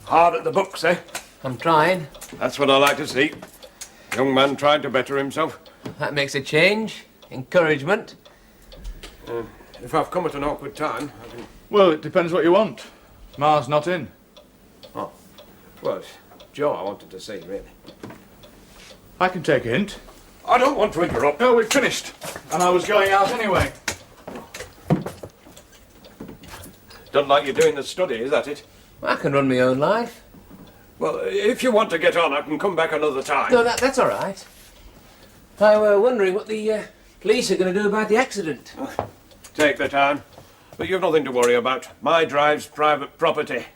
Hard at the books, eh? I'm trying. That's what I like to see. Young man trying to better himself. That makes a change. Encouragement. If I've come at an awkward time, I can... Well, it depends what you want. Ma's not in. Oh. Well, it's Joe I wanted to see, really. I can take a hint. I don't want to interrupt. No, we've finished. And I was going out anyway. Don't like you doing the study, is that it? I can run my own life. Well, if you want to get on, I can come back another time. No, that's all right. I were wondering what the police are going to do about the accident. Take the time. But you've nothing to worry about. My drive's private property.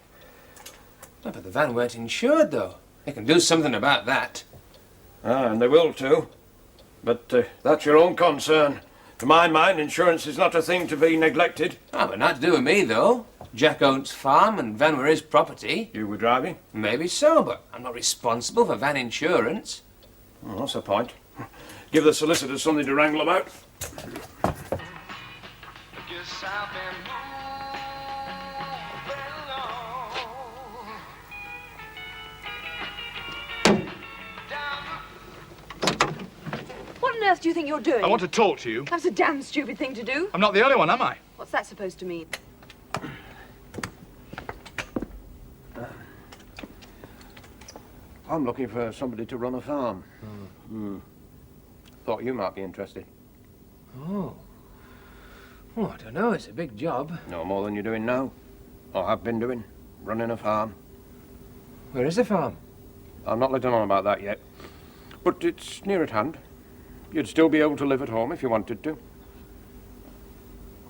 Oh, but the van weren't insured, though. They can do something about that. Ah, and they will too. But that's your own concern. To my mind, insurance is not a thing to be neglected. Oh, but not to do with me, though. Jack owns farm and van were his property. You were driving? Maybe so, but I'm not responsible for van insurance. Oh, that's the point. Give the solicitors something to wrangle about. What on earth do you think you're doing? I want to talk to you. That's a damn stupid thing to do. I'm not the only one, am I? What's that supposed to mean? I'm looking for somebody to run a farm. Thought you might be interested. Oh. Oh, I don't know. It's a big job. No more than you're doing now. Or have been doing. Running a farm. Where is the farm? I'm not letting on about that yet. But it's near at hand. You'd still be able to live at home if you wanted to.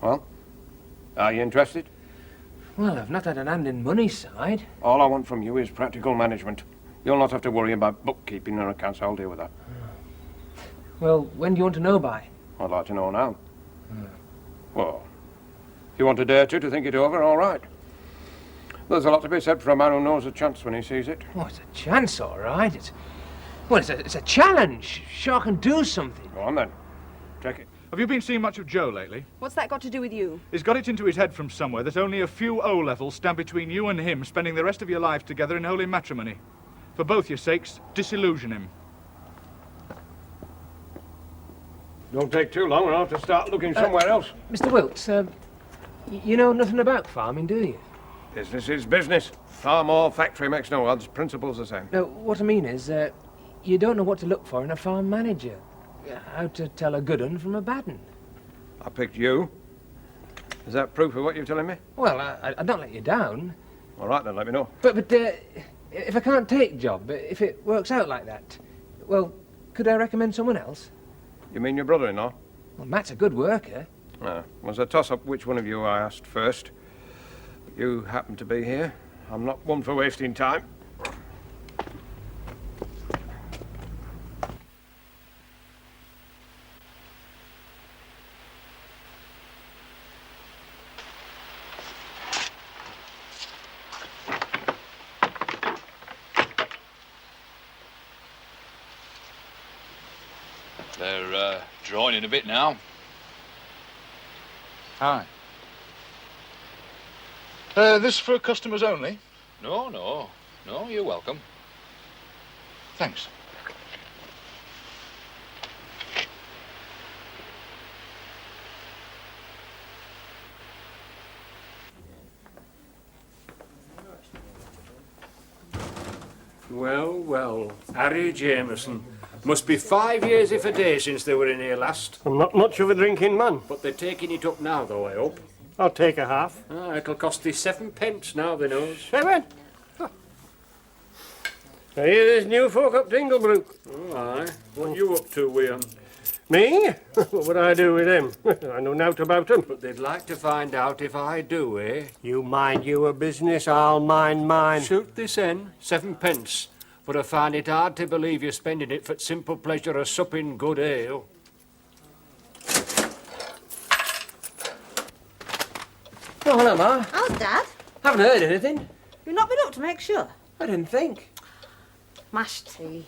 Well, are you interested? Well, I've not had an hand in money side. All I want from you is practical management. You'll not have to worry about bookkeeping or accounts. I'll deal with that. Well, when do you want to know by? I'd like to know now. Well, if you want a day or two to think it over, all right. There's a lot to be said for a man who knows a chance when he sees it. Oh, it's a chance, all right. It's a challenge. Sure, I can do something. Go on then. Take it. Have you been seeing much of Joe lately? What's that got to do with you? He's got it into his head from somewhere that only a few O-levels stand between you and him spending the rest of your lives together in holy matrimony. For both your sakes, disillusion him. Don't take too long, and I'll have to start looking somewhere else. Mr. Wilkes, you know nothing about farming, do you? Business is business. Farm or factory makes no odds. Principle's the same. No, what I mean is, you don't know what to look for in a farm manager. How to tell a good one from a bad one. I picked you. Is that proof of what you're telling me? Well, I don't let you down. All right, then, let me know. But if I can't take the job, if it works out like that, well, could I recommend someone else? You mean your brother-in-law? Well, Matt's a good worker. Was a toss-up which one of you I asked first. But you happen to be here. I'm not one for wasting time. They're drawing in a bit now. Hi. This for customers only? No, you're welcome. Thanks. Well, well, Harry Jameson. Must be 5 years if a day since they were in here last. I'm not much of a drinking man. But they're taking it up now, though, I hope. I'll take a half. It'll cost thee 7 pence now, they knows. 7? I hear there's new folk up Dinglebrook. Oh, aye. What you up to, William? Me? What would I do with them? I know nought about them. But they'd like to find out if I do, eh? You mind your business, I'll mind mine. Shoot this end, 7 pence. But I find it hard to believe you're spending it for the simple pleasure of supping good ale. Oh, hello, Ma. How's Dad? Haven't heard anything. You've not been up to make sure? I didn't think. Mashed tea.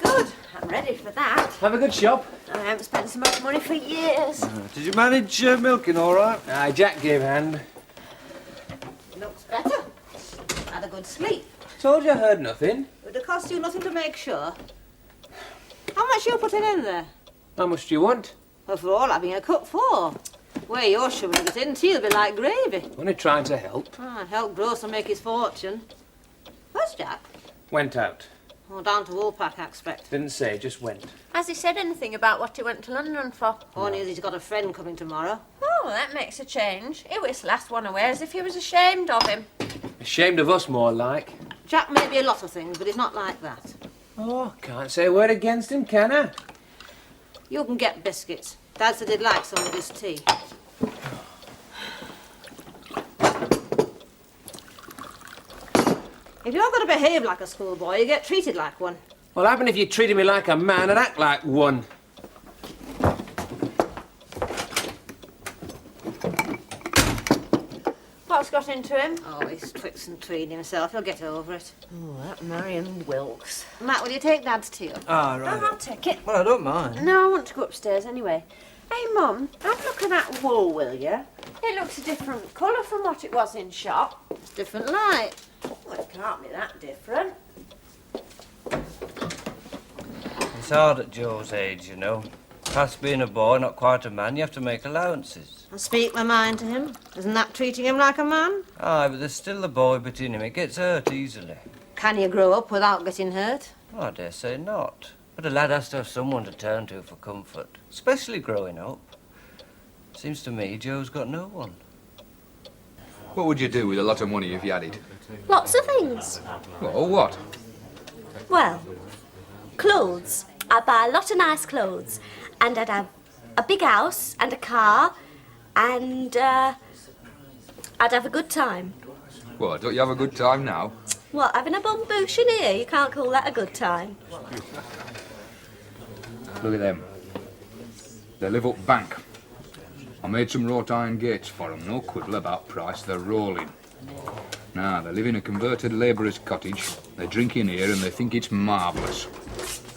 Good. I'm ready for that. Have a good shop. I haven't spent so much money for years. Did you manage milking all right? Aye, Jack gave hand. Looks better. Had a good sleep. Told you I heard nothing. Would it cost you nothing to make sure? How much you putting in there? How much do you want? Well, for all having a cut for. Where you're shoving it in, tea'll be like gravy. Only trying to help. Help Gross will make his fortune. Where's Jack? Went out. Oh, down to Woolpack, I expect. Didn't say, just went. Has he said anything about what he went to London for? Only he's got a friend coming tomorrow. Oh, that makes a change. He was the last one away as if he was ashamed of him. Ashamed of us, more like. Jack may be a lot of things, but he's not like that. Oh, can't say a word against him, can I? You can get biscuits. Dad said he'd like some of his tea. If you're going to behave like a schoolboy, you get treated like one. Well, happen if you treated me like a man and act like one. What's got into him? Oh, he's twixt and tweed himself. He'll get over it. Oh, that Marion Wilkes. Matt, will you take Dad's tea up? Ah, right. I'll take it. Well, I don't mind. No, I want to go upstairs anyway. Hey, Mum, have a look at that wool, will you? It looks a different colour from what it was in shop. It's different light. Well, it can't be that different. It's hard at Joe's age, you know. Past being a boy, not quite a man, you have to make allowances. I speak my mind to him. Isn't that treating him like a man? Aye, but there's still the boy bit in him. It gets hurt easily. Can you grow up without getting hurt? Well, I dare say not. But a lad has to have someone to turn to for comfort, especially growing up. Seems to me Joe's got no one. What would you do with a lot of money if you had it? Lots of things. Well, what? Well, clothes. I'd buy a lot of nice clothes. And I'd have a big house and a car. And I'd have a good time. What, don't you have a good time now? What, having a bamboosh in here? You can't call that a good time. Look at them. They live up bank. I made some wrought iron gates for them. No quibble about price. They're rolling. Now, they live in a converted labourer's cottage. They drink in here and they think it's marvellous.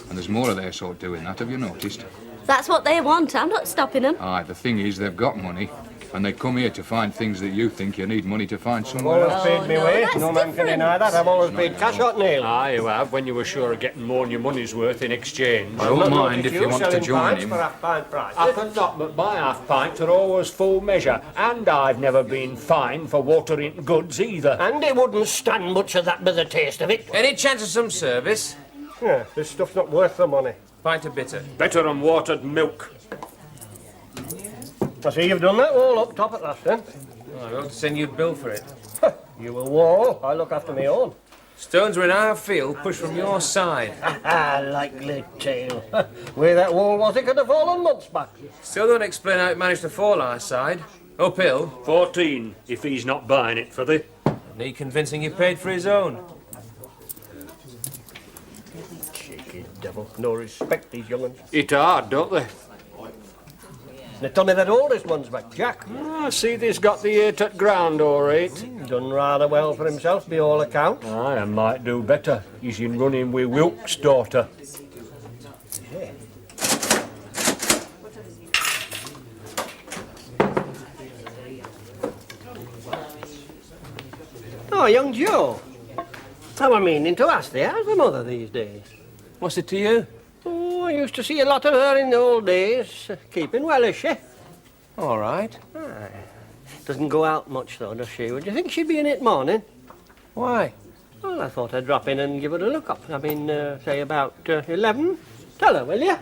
And there's more of their sort doing that, have you noticed? That's what they want. I'm not stopping them. Aye, the thing is, they've got money. And they come here to find things that you think you need money to find somewhere Always else. paid me way. No man can deny that. I've always paid cash or nail. Aye, you have, when you were sure of getting more than your money's worth in exchange. I don't mind if you want to selling join pints him. for half-pint price. I can not, but my half pints are always full measure. And I've never been fined for watering goods either. And it wouldn't stand much of that by the taste of it. Any chance of some service? Yeah, this stuff's not worth the money. Pint of bitter. Better than watered milk. I see you've done that all up top at last, then. I ought to send you a bill for it. You a wall, I look after my own. Stones were in our field, pushed from your side. Likely tale. Where that wall was, it could have fallen months back. Still don't explain how it managed to fall our side. Uphill. 14, if he's not buying it for thee. Need convincing he paid for his own. Cheeky devil. No respect, these young'uns. It hard, don't they? They tell me that oldest one's back, Jack. I see this got the 8 at ground, all right. Done rather well for himself, by all accounts. Aye, I might do better. He's in running with Wilkes' daughter. Oh, young Joe. I'm a meaning to ask thee, how's the mother these days? What's it to you? Oh, I used to see a lot of her in the old days. Keeping well, is she? All right. Aye. Doesn't go out much, though, does she? Would you think she'd be in it morning? Why? Well, I thought I'd drop in and give her a look up. I mean, say about 11. Tell her, will you?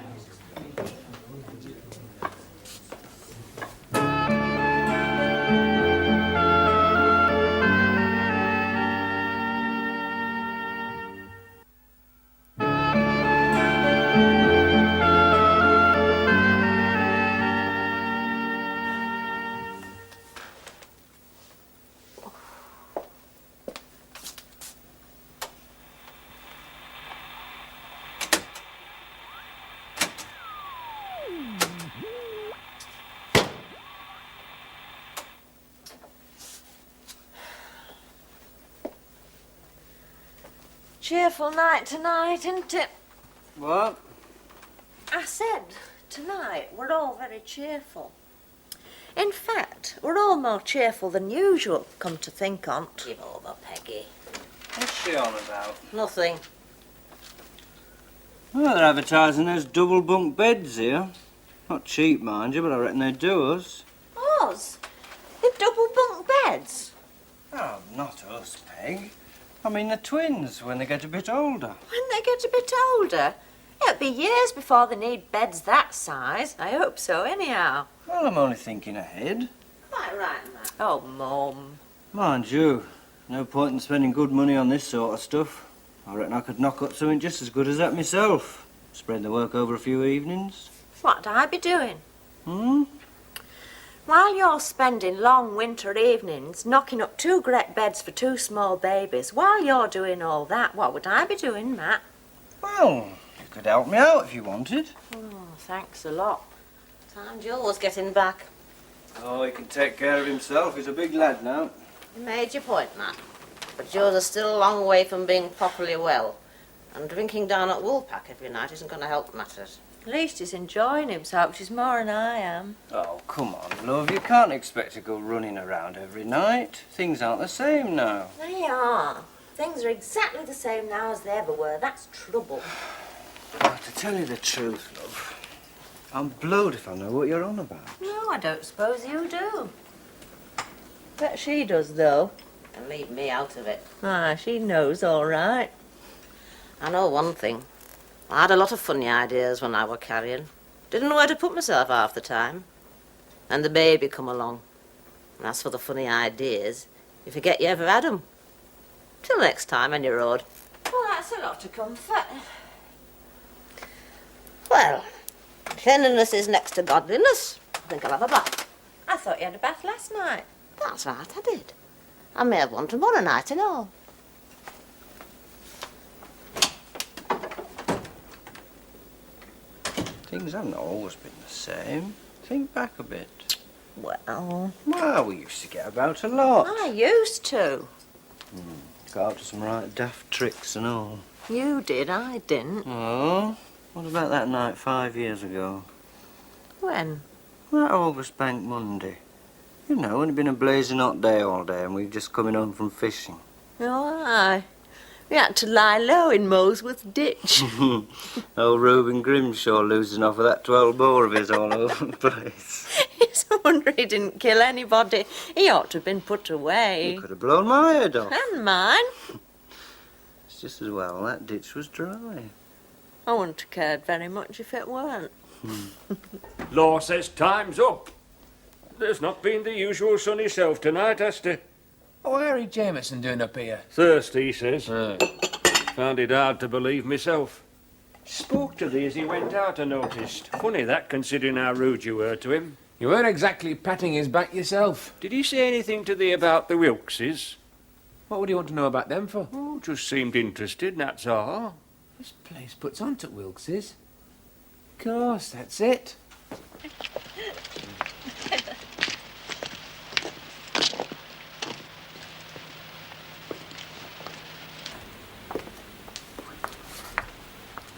Cheerful night tonight, isn't it? What? I said, tonight we're all very cheerful. In fact, we're all more cheerful than usual, come to think on't. Give over, Peggy. What's she on about? Nothing. Well, they're advertising there's double bunk beds here. Not cheap, mind you, but I reckon they'd do us. Us? In double bunk beds? Oh, not us, Peg. I mean the twins, when they get a bit older. When they get a bit older? It'll be years before they need beds that size. I hope so, anyhow. Well, I'm only thinking ahead. Quite right, Matt. Oh, Mum. Mind you, no point in spending good money on this sort of stuff. I reckon I could knock up something just as good as that myself. Spread the work over a few evenings. What'd I be doing? Hmm? While you're spending long winter evenings knocking up 2 great beds for 2 small babies, while you're doing all that, what would I be doing, Matt? Well, you could help me out if you wanted. Oh, thanks a lot. Time Joe was getting back. Oh, he can take care of himself. He's a big lad now. You made your point, Matt. But Joe's still a long way from being properly well. And drinking down at Woolpack every night isn't going to help matters. At least he's enjoying himself, which is more than I am. Oh, come on, love. You can't expect to go running around every night. Things aren't the same now. They are. Things are exactly the same now as they ever were. That's trouble. Oh, to tell you the truth, love, I'm blowed if I know what you're on about. No, I don't suppose you do. Bet she does, though. And leave me out of it. Ah, she knows all right. I know one thing. I had a lot of funny ideas when I were carrying. Didn't know where to put myself half the time. And the baby come along. And as for the funny ideas, you forget you ever had 'em. Till next time, any road. Well, that's a lot of comfort. Well, cleanliness is next to godliness. I think I'll have a bath. I thought you had a bath last night. That's right, I did. I may have one tomorrow night and all. Things haven't always been the same. Think back a bit. Well, Well, we used to get about a lot. I used to. Got up to some right daft tricks and all. You did, I didn't. Oh, what about that night 5 years ago? When? That August Bank Monday. You know, when it'd been a blazing hot day all day and we'd just coming home from fishing. Oh, aye. We had to lie low in Molesworth ditch. Old Reuben Grimshaw losing off of that 12 bore of his all over the place. It's a wonder he didn't kill anybody. He ought to have been put away. You could have blown my head off. And mine. It's just as well that ditch was dry. I wouldn't have cared very much if it weren't. Law says time's up. There's not been the usual sunny self tonight, has there? Oh, Harry Jameson doing up here? Thirsty, he says. Found it hard to believe myself. Spoke to thee as he went out, I noticed. Funny that, considering how rude you were to him. You weren't exactly patting his back yourself. Did he say anything to thee about the Wilkses? What would you want to know about them for? Oh, just seemed interested, that's all. This place puts on to Wilkes's. Of course, that's it.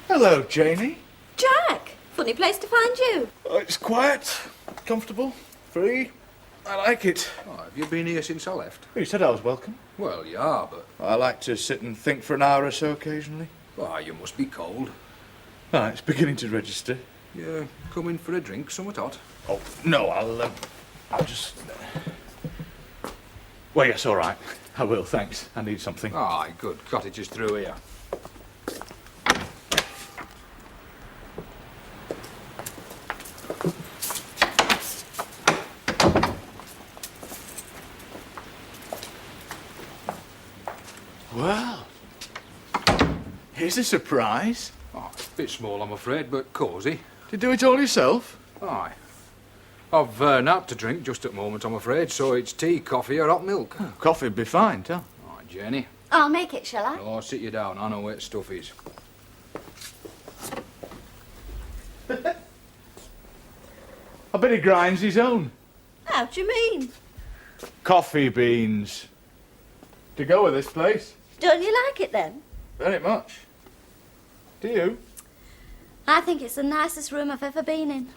Hello, Janie. Jack, funny place to find you. Oh, it's quiet, comfortable, free. I like it. Oh, have you been here since I left? You said I was welcome. Well, you are, but... I like to sit and think for an hour or so occasionally. Why, you must be cold. Ah, it's beginning to register. You come in for a drink, somewhat hot? Oh, no, I'll just... Well, yes, all right. I will, thanks. I need something. Aye, good. Cottages through here. Well, here's a surprise. Oh, it's a bit small, I'm afraid, but cosy. Did you do it all yourself? Aye. I've naught to drink just at the moment, I'm afraid, so it's tea, coffee, or hot milk. Oh, coffee'd be fine, too. All right, Jenny. I'll make it, shall I? Oh, sit you down. I know where the stuff is. I bet he grinds his own. How do you mean? Coffee beans. To go with this place. Don't you like it then? Very much. Do you? I think it's the nicest room I've ever been in.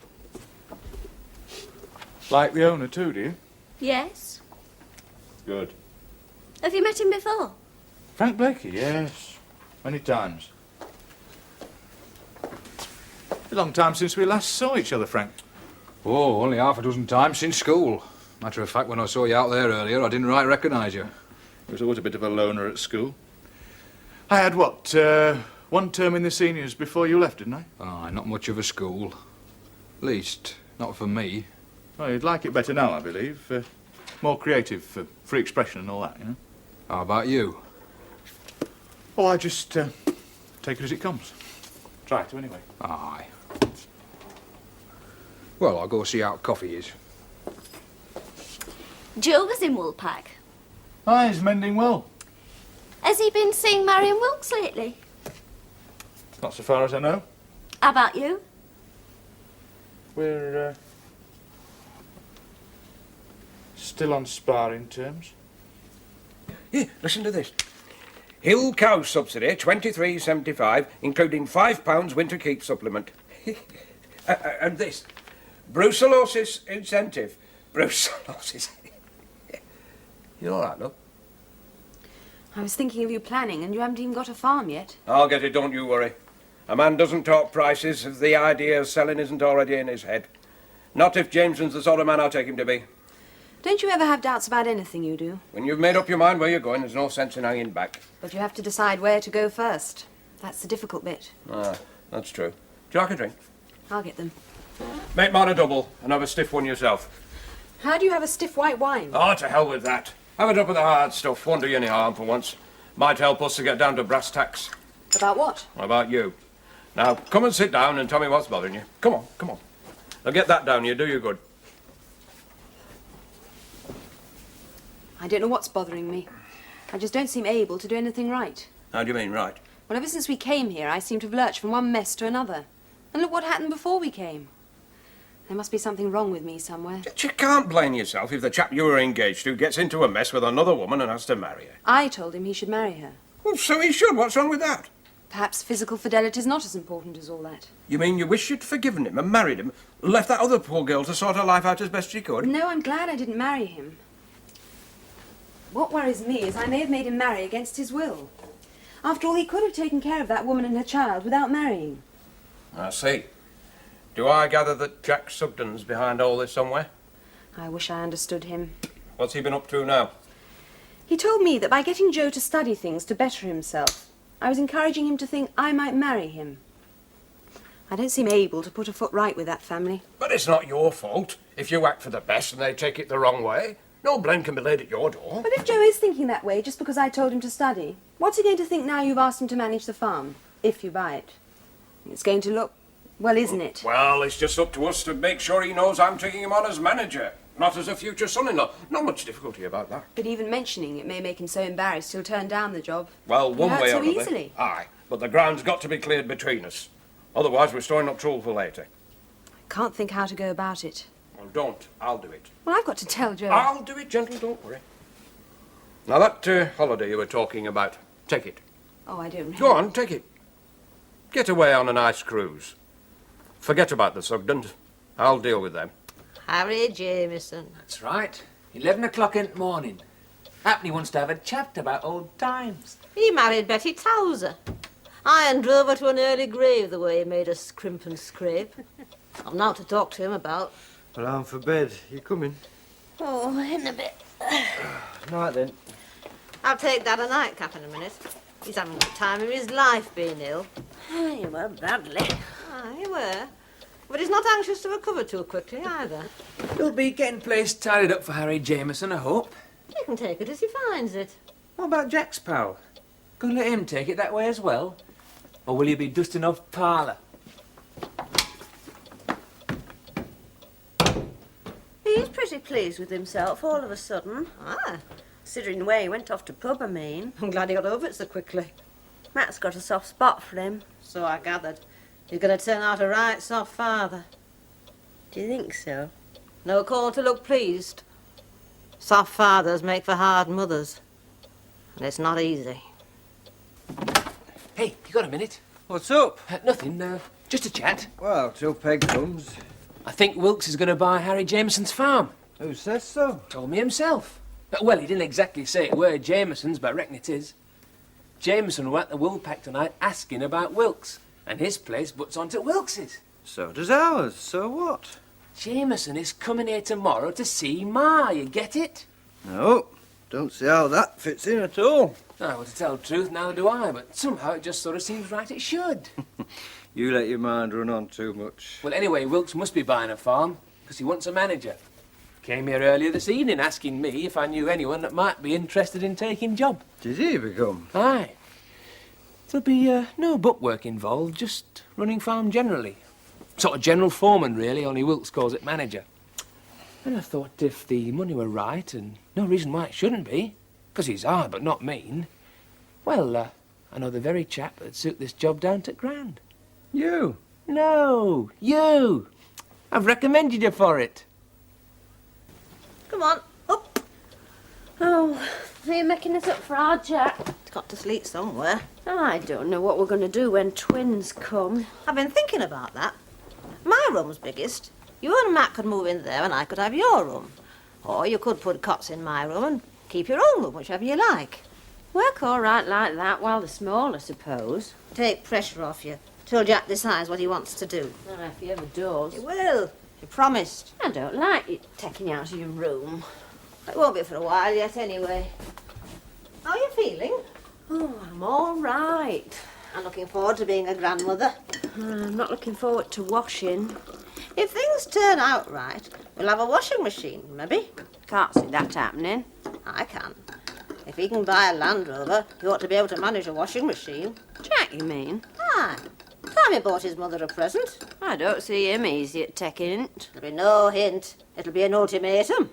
Like the owner too, do you? Yes. Good. Have you met him before? Frank Blakey, yes. Many times. A long time since we last saw each other, Frank. Oh, only half a dozen times since school. Matter of fact, when I saw you out there earlier, I didn't right recognise you. He was always a bit of a loner at school. I had, what, one term in the seniors before you left, didn't I? Aye, not much of a school. Least, not for me. Well, you'd like it better now, I believe. More creative, free expression and all that, you know? How about you? Oh, I just take it as it comes. Try to, anyway. Aye. Well, I'll go see how coffee is. Joe was in Woolpack. Aye, he's mending well. Has he been seeing Marion Wilkes lately? Not so far as I know. How about you? We're still on sparring terms. Here, listen to this. Hill cow subsidy, 23.75, including £5 winter keep supplement. And this, brucellosis incentive. Brucellosis. You all right, love? I was thinking of you planning, and you haven't even got a farm yet. I'll get it, don't you worry. A man doesn't talk prices if the idea of selling isn't already in his head. Not if Jameson's the sort of man I take him to be. Don't you ever have doubts about anything you do? When you've made up your mind where you're going, there's no sense in hanging back. But you have to decide where to go first. That's the difficult bit. Ah, that's true. Do you like a drink? I'll get them. Make mine a double and have a stiff one yourself. How do you have a stiff white wine? Oh, to hell with that. Have a drop of the hard stuff. Won't do you any harm for once. Might help us to get down to brass tacks. About what? About you. Now, come and sit down and tell me what's bothering you. Come on, come on. Now get that down, you do you good. I don't know what's bothering me. I just don't seem able to do anything right. How do you mean, right? Well, ever since we came here, I seem to have lurched from one mess to another. And look what happened before we came. There must be something wrong with me somewhere. You can't blame yourself if the chap you were engaged to gets into a mess with another woman and has to marry her. I told him he should marry her. Well, so he should. What's wrong with that? Perhaps physical fidelity's not as important as all that. You mean you wish you'd forgiven him and married him, left that other poor girl to sort her life out as best she could? No, I'm glad I didn't marry him. What worries me is I may have made him marry against his will. After all, he could have taken care of that woman and her child without marrying. I see. Do I gather that Jack Sugden's behind all this somewhere? I wish I understood him. What's he been up to now? He told me that by getting Joe to study things to better himself, I was encouraging him to think I might marry him. I don't seem able to put a foot right with that family. But it's not your fault if you act for the best and they take it the wrong way. No blame can be laid at your door. But if Joe is thinking that way just because I told him to study, what's he going to think now you've asked him to manage the farm, if you buy it? It's going to look, well, isn't it? Well, it's just up to us to make sure he knows I'm taking him on as manager, not as a future son-in-law. Not much difficulty about that. But even mentioning it may make him so embarrassed he'll turn down the job. Well, one Not way so or another. easily. Aye, but the ground's got to be cleared between us. Otherwise, we're storing up trouble for later. Can't think how to go about it. Well, don't. I'll do it. Well, I've got to tell Joe. I'll do it, gentle, don't worry. Now, that holiday you were talking about, take it. Oh, I don't know. Go on, take it. Get away on a nice cruise. Forget about the Sugdens. I'll deal with them. Harry Jameson. That's right. 11 o'clock in the morning. Happily wants to have a chat about old times. He married Betty Towser. I drove her to an early grave the way he made us scrimp and scrape. I've now to talk to him about. Well, I'm for bed. You coming? Oh, in a bit. Night then. I'll take Dad a nightcap in a minute. He's having the time of his life being ill. You were badly. Aye, he were. But he's not anxious to recover too quickly either. You'll be getting place tidied up for Harry Jameson, I hope. He can take it as he finds it. What about Jack's pal? Gonna let him take it that way as well? Or will you be dusting off parlour? He's pretty pleased with himself all of a sudden. Ah, Considering the way he went off to pub, I mean. I'm glad he got over it so quickly. Matt's got a soft spot for him. So I gathered. He's going to turn out a right soft father. Do you think so? No call to look pleased. Soft fathers make for hard mothers. And it's not easy. Hey, you got a minute? What's up? Nothing. Just a chat. Well, till Peg comes. I think Wilkes is going to buy Harry Jameson's farm. Who says so? Told me himself. Well, he didn't exactly say it were Jameson's, but I reckon it is. Jameson were at the Woolpack tonight asking about Wilkes, and his place butts onto Wilkes's. So does ours. So what? Jameson is coming here tomorrow to see Ma, you get it? No, don't see how that fits in at all. Oh, well, to tell the truth, neither do I, but somehow it just sort of seems right it should. You let your mind run on too much. Well, anyway, Wilkes must be buying a farm, because he wants a manager. Came here earlier this evening asking me if I knew anyone that might be interested in taking job. Did he become? Aye. There'll be no bookwork involved, just running farm generally. Sort of general foreman, really, only Wilkes calls it manager. And I thought if the money were right, and no reason why it shouldn't be, because he's hard but not mean, well, I know the very chap that'd suit this job down to grand. You? No, you. I've recommended you for it. Come on, up. Oh, are you making us up for our Jack? It's got to sleep somewhere. I don't know what we're going to do when twins come. I've been thinking about that. My room's biggest. You and Matt could move in there and I could have your room. Or you could put cots in my room and keep your own room, whichever you like. Work all right like that while they're small, I suppose. Take pressure off you till Jack decides what he wants to do. If he ever does. He will. You promised. I don't like it taking you out of your room. It won't be for a while yet, anyway. How are you feeling? Oh, I'm all right. I'm looking forward to being a grandmother. I'm not looking forward to washing. If things turn out right, we'll have a washing machine, maybe. Can't see that happening. I can. If he can buy a Land Rover, he ought to be able to manage a washing machine. Jack, you mean? Aye. Tommy bought his mother a present. I don't see him easy at taking it. There'll be no hint. It'll be an ultimatum.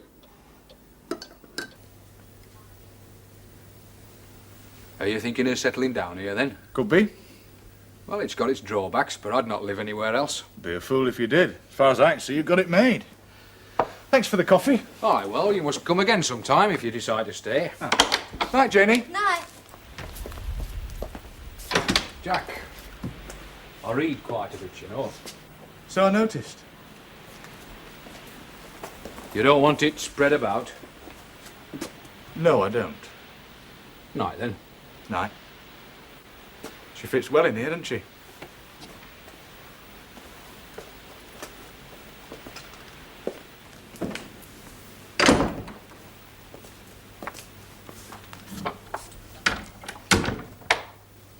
Are you thinking of settling down here then? Could be. Well, it's got its drawbacks, but I'd not live anywhere else. Be a fool if you did. As far as I can see, you've got it made. Thanks for the coffee. Aye, well, you must come again sometime if you decide to stay. Night, Janie. Night. Jack, I read quite a bit, you know. So I noticed. You don't want it spread about? No, I don't. Night, then. Night. She fits well in here, doesn't she?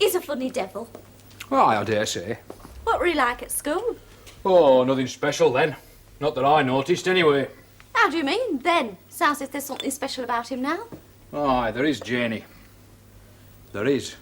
He's a funny devil. Aye, I dare say. What were he like at school? Oh, nothing special then. Not that I noticed, anyway. How do you mean, then? Sounds as if there's something special about him now. Aye, there is, Janie. There is.